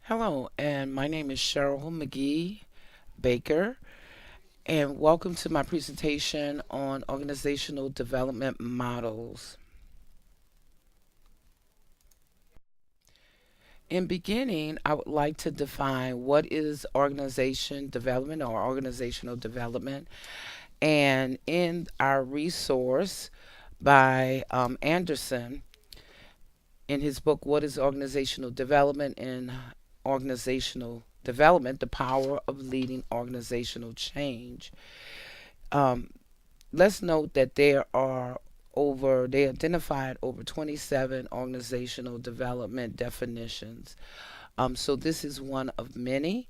Hello, and my name is Cheryl McGee Baker, and welcome to my presentation on organizational development models. In beginning, I would like to define what is organization development or organizational development. And in our resource by Anderson, in his book, What is Organizational Development and Organizational Development, the Power of Leading Organizational Change. Um, let's note that they identified over 27 organizational development definitions. So this is one of many,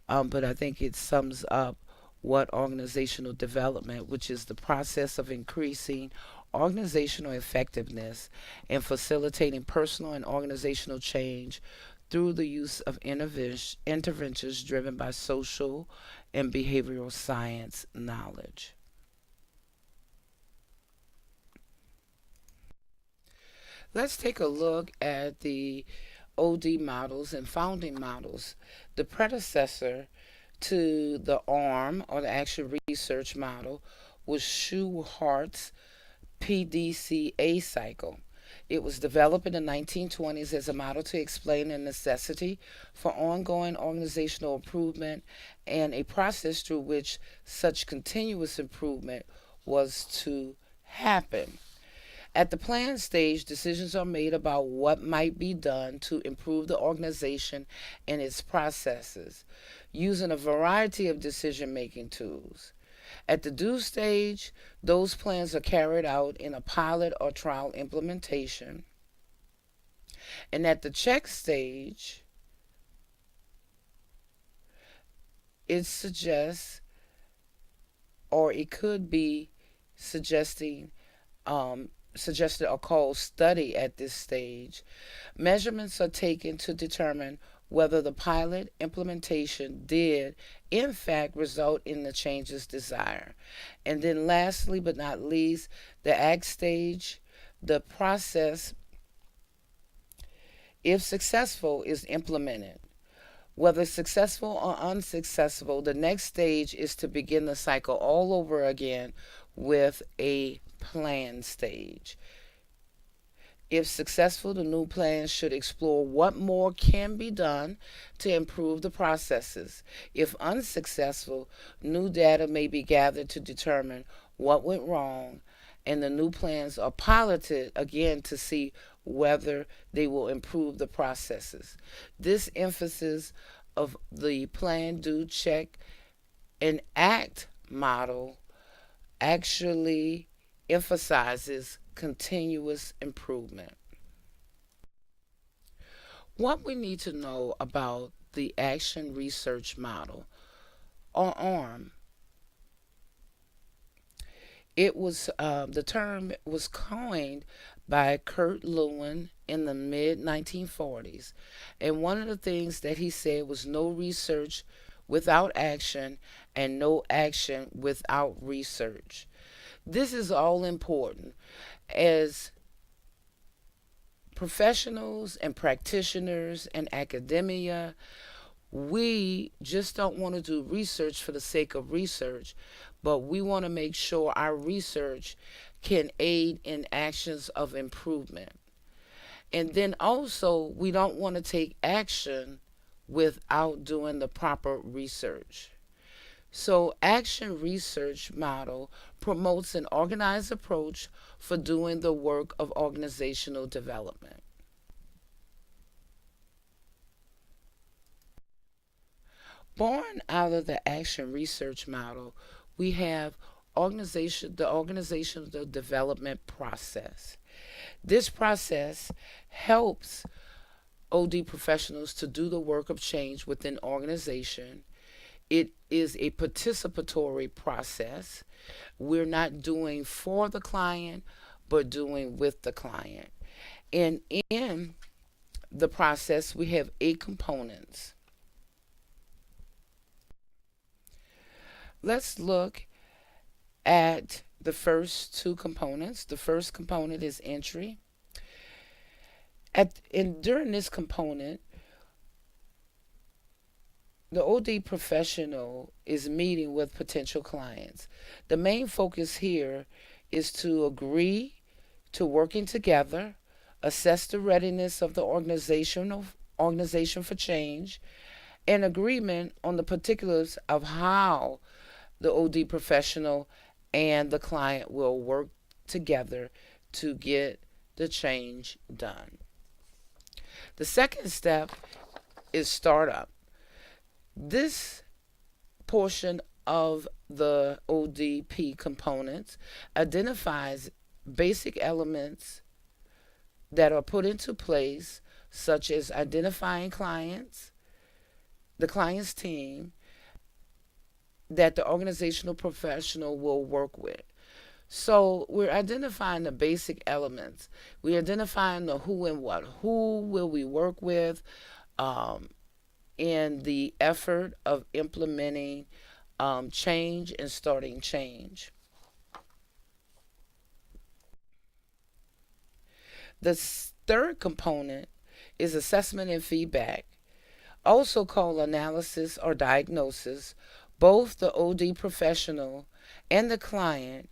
but I think it sums up what organizational development, which is the process of increasing organizational effectiveness and facilitating personal and organizational change through the use of interventions driven by social and behavioral science knowledge. Let's take a look at the OD models and founding models. The predecessor to the ARM, or the Action Research Model, was Schuhart's PDCA cycle. It was developed in the 1920s as a model to explain the necessity for ongoing organizational improvement and a process through which such continuous improvement was to happen. At the plan stage, decisions are made about what might be done to improve the organization and its processes, using a variety of decision making tools. At the do stage, those plans are carried out in a pilot or trial implementation. And at the check stage, it suggests, or it could be suggesting suggested or called study at this stage. Measurements are taken to determine whether the pilot implementation did, in fact, result in the changes desired. And then, lastly but not least, the act stage, the process, if successful, is implemented. Whether successful or unsuccessful, the next stage is to begin the cycle all over again with a plan stage. If successful, the new plan should explore what more can be done to improve the processes. If unsuccessful, new data may be gathered to determine what went wrong, and the new plans are piloted again to see whether they will improve the processes. This emphasis of the plan, do, check, and act model actually emphasizes continuous improvement. What we need to know about the Action Research Model, or ARM, the term was coined by Kurt Lewin in the mid 1940s, and one of the things that he said was no research without action and no action without research. This is all important as professionals and practitioners and academia. We just don't want to do research for the sake of research, but we want to make sure our research can aid in actions of improvement. And then also, we don't want to take action without doing the proper research. So, Action Research Model promotes an organized approach for doing the work of organizational development. Born out of the Action Research Model, we have the organizational development process. This process helps OD professionals to do the work of change within organization. It is a participatory process. We're not doing for the client, but doing with the client. And in the process, we have 8 components. Let's look at the first 2 components. The first component is entry. During this component, The OD professional is meeting with potential clients. The main focus here is to agree to working together, assess the readiness of the organization for change, and agreement on the particulars of how the OD professional and the client will work together to get the change done. The second step is startup. This portion of the ODP components identifies basic elements that are put into place, such as identifying clients, the client's team that the organizational professional will work with. So we're identifying the basic elements. We're identifying the who and what. Who will we work with um, in the effort of implementing change and starting change. The third component is assessment and feedback, also called analysis or diagnosis. Both the OD professional and the client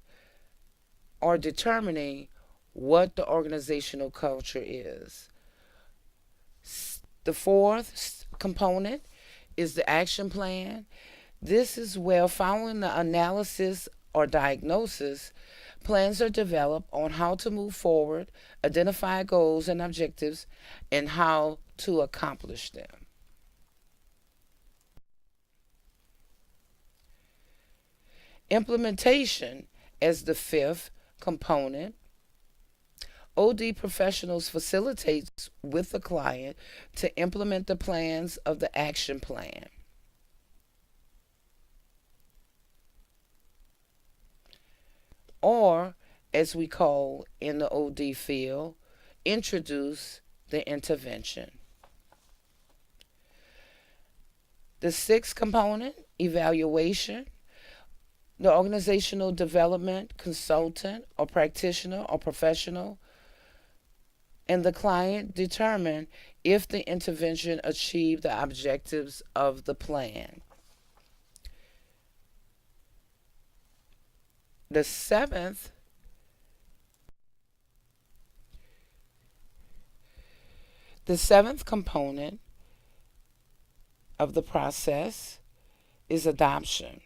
are determining what the organizational culture is. The fourth component is the action plan. This is where, following the analysis or diagnosis, plans are developed on how to move forward, identify goals and objectives, and how to accomplish them. Implementation as the fifth component. OD professionals facilitates with the client to implement the plans of the action plan. Or, as we call in the OD field, introduce the intervention. The sixth component, evaluation. The organizational development consultant or practitioner or professional and the client determine if the intervention achieved the objectives of the plan. The seventh component of the process is adoption.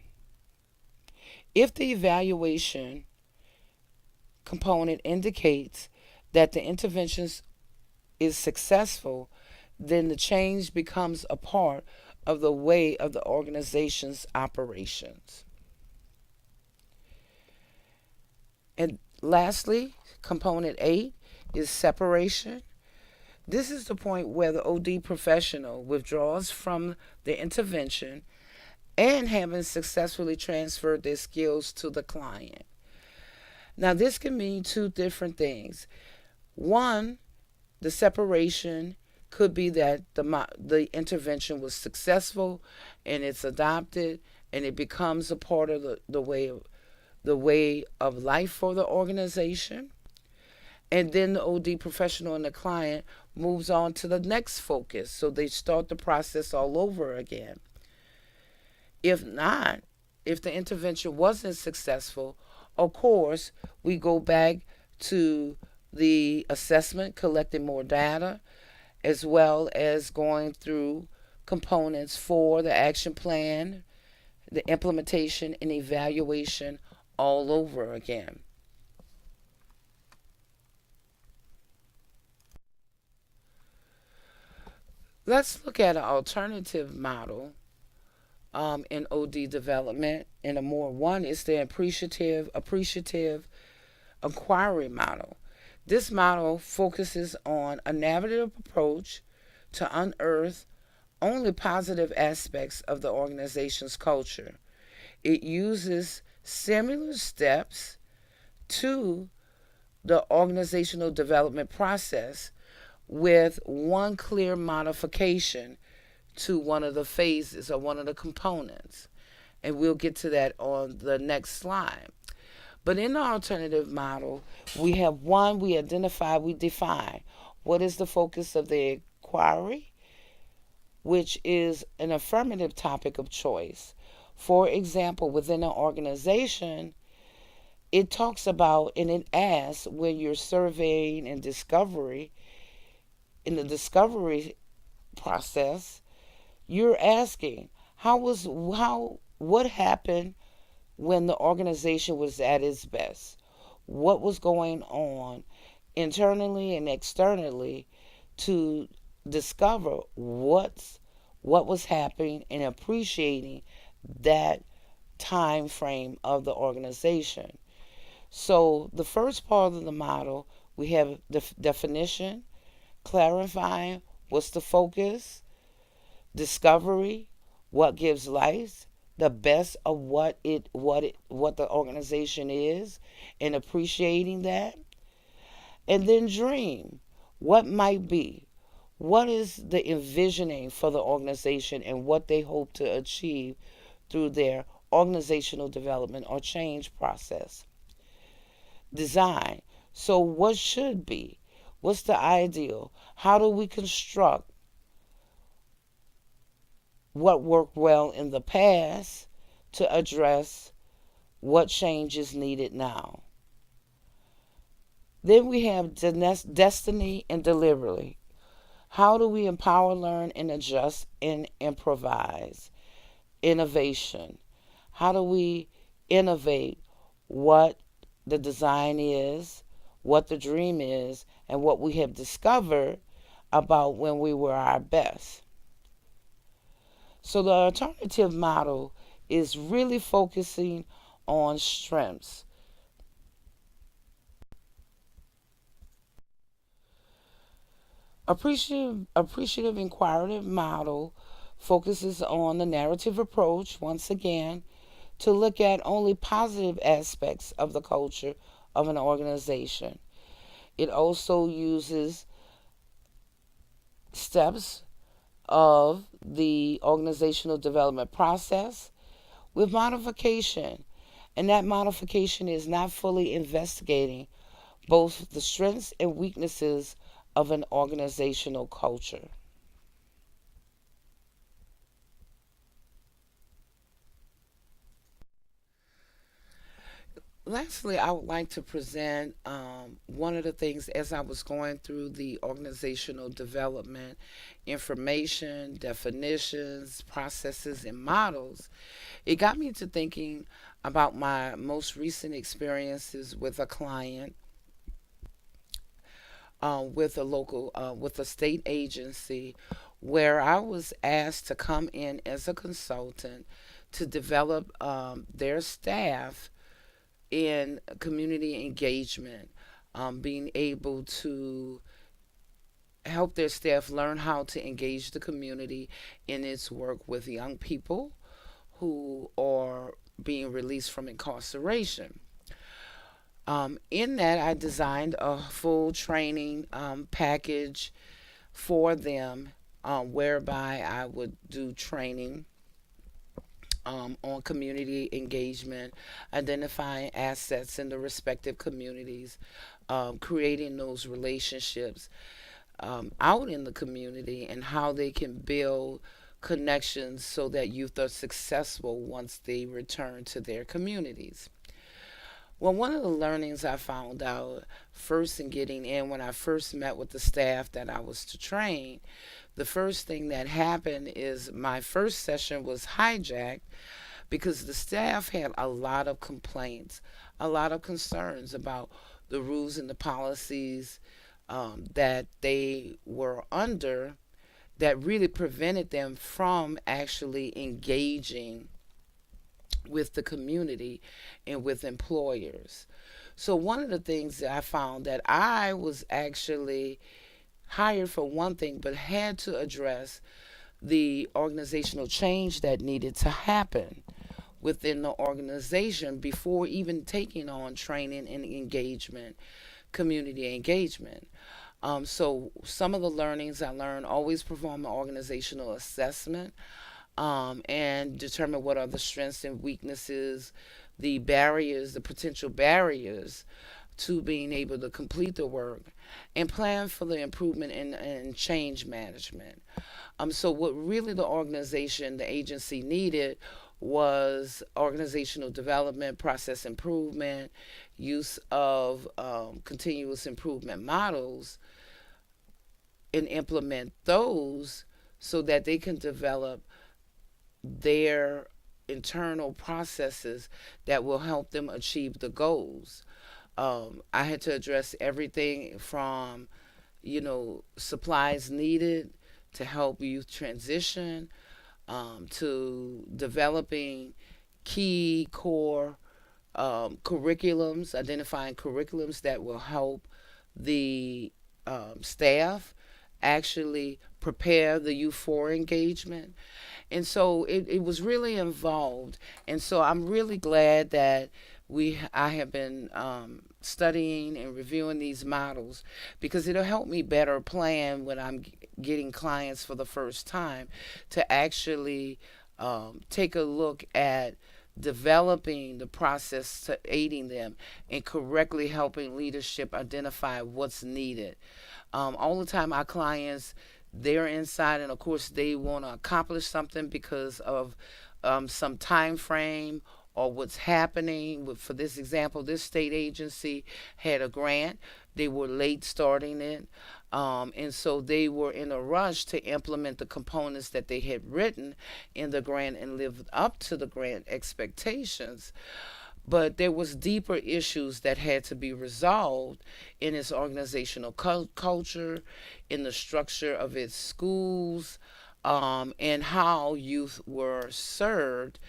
If the evaluation component indicates that the intervention is successful, then the change becomes a part of the way of the organization's operations. And lastly, component 8 is separation. This is the point where the OD professional withdraws from the intervention and having successfully transferred their skills to the client. Now, this can mean two different things. One, the separation could be that the intervention was successful and it's adopted and it becomes a part of the way of life for the organization. And then the OD professional and the client moves on to the next focus. So they start the process all over again. If not, if the intervention wasn't successful, of course, we go back to the assessment, collecting more data, as well as going through components for the action plan, the implementation, and evaluation all over again. Let's look at an alternative model in OD development. And a more one is the appreciative inquiry model. This model focuses on a narrative approach to unearth only positive aspects of the organization's culture. It uses similar steps to the organizational development process with one clear modification to one of the phases or one of the components. And we'll get to that on the next slide. But in the alternative model, we have one, we identify, we define what is the focus of the inquiry, which is an affirmative topic of choice. For example, within an organization, it talks about and it asks when you're surveying and discovery, in the discovery process, you're asking how what happened when the organization was at its best? What was going on internally and externally to discover what was happening and appreciating that time frame of the organization. So the first part of the model, we have the definition, clarifying what's the focus, discovery, what gives life, the best of what the organization is, and appreciating that, and then dream, what might be, what is the envisioning for the organization and what they hope to achieve through their organizational development or change process. Design, so what should be, what's the ideal, how do we construct what worked well in the past to address what change is needed now. Then we have destiny and delivery. How do we empower, learn, and adjust and improvise? Innovation. How do we innovate what the design is, what the dream is, and what we have discovered about when we were our best? So the alternative model is really focusing on strengths. Appreciative inquiry model focuses on the narrative approach, once again, to look at only positive aspects of the culture of an organization. It also uses steps of the organizational development process with modification. And that modification is not fully investigating both the strengths and weaknesses of an organizational culture. Lastly, I would like to present one of the things as I was going through the organizational development information, definitions, processes, and models. It got me to thinking about my most recent experiences with a client, with a state agency, where I was asked to come in as a consultant to develop their staff in community engagement, being able to help their staff learn how to engage the community in its work with young people who are being released from incarceration. In that, I designed a full training package for them, whereby I would do training on community engagement, identifying assets in the respective communities, creating those relationships out in the community, and how they can build connections so that youth are successful once they return to their communities. Well, one of the learnings I found out first in getting in when I first met with the staff that I was to train, the first thing that happened is my first session was hijacked because the staff had a lot of complaints, a lot of concerns about the rules and the policies that they were under that really prevented them from actually engaging with the community and with employers. So one of the things that I found that I was actually hired for one thing, but had to address the organizational change that needed to happen within the organization before even taking on training and engagement, community engagement. So some of the learnings I learned: always perform an organizational assessment and determine what are the strengths and weaknesses, the barriers, the potential barriers to being able to complete the work, and plan for the improvement and change management. So what really the organization, the agency needed was organizational development, process improvement, use of continuous improvement models, and implement those so that they can develop their internal processes that will help them achieve the goals. I had to address everything from, supplies needed to help youth transition, to developing key core curriculums, identifying curriculums that will help the staff actually prepare the youth for engagement. And so it was really involved. And so I'm really glad that I have been studying and reviewing these models because it'll help me better plan when I'm getting clients for the first time to actually take a look at developing the process to aiding them and correctly helping leadership identify what's needed. All the time, our clients, they're inside, and of course, they want to accomplish something because of some time frame or what's happening. For this example, this state agency had a grant. They were late starting it. And so they were in a rush to implement the components that they had written in the grant and live up to the grant expectations. But there was deeper issues that had to be resolved in its organizational culture, in the structure of its schools, and how youth were served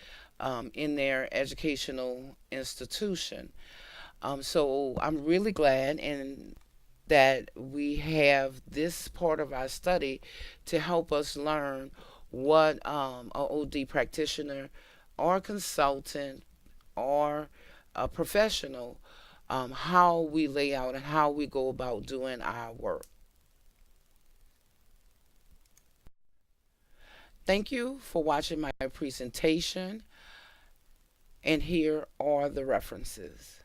in their educational institution. So I'm really glad and that we have this part of our study to help us learn what a OD practitioner or consultant or a professional, how we lay out and how we go about doing our work. Thank you for watching my presentation, and here are the references.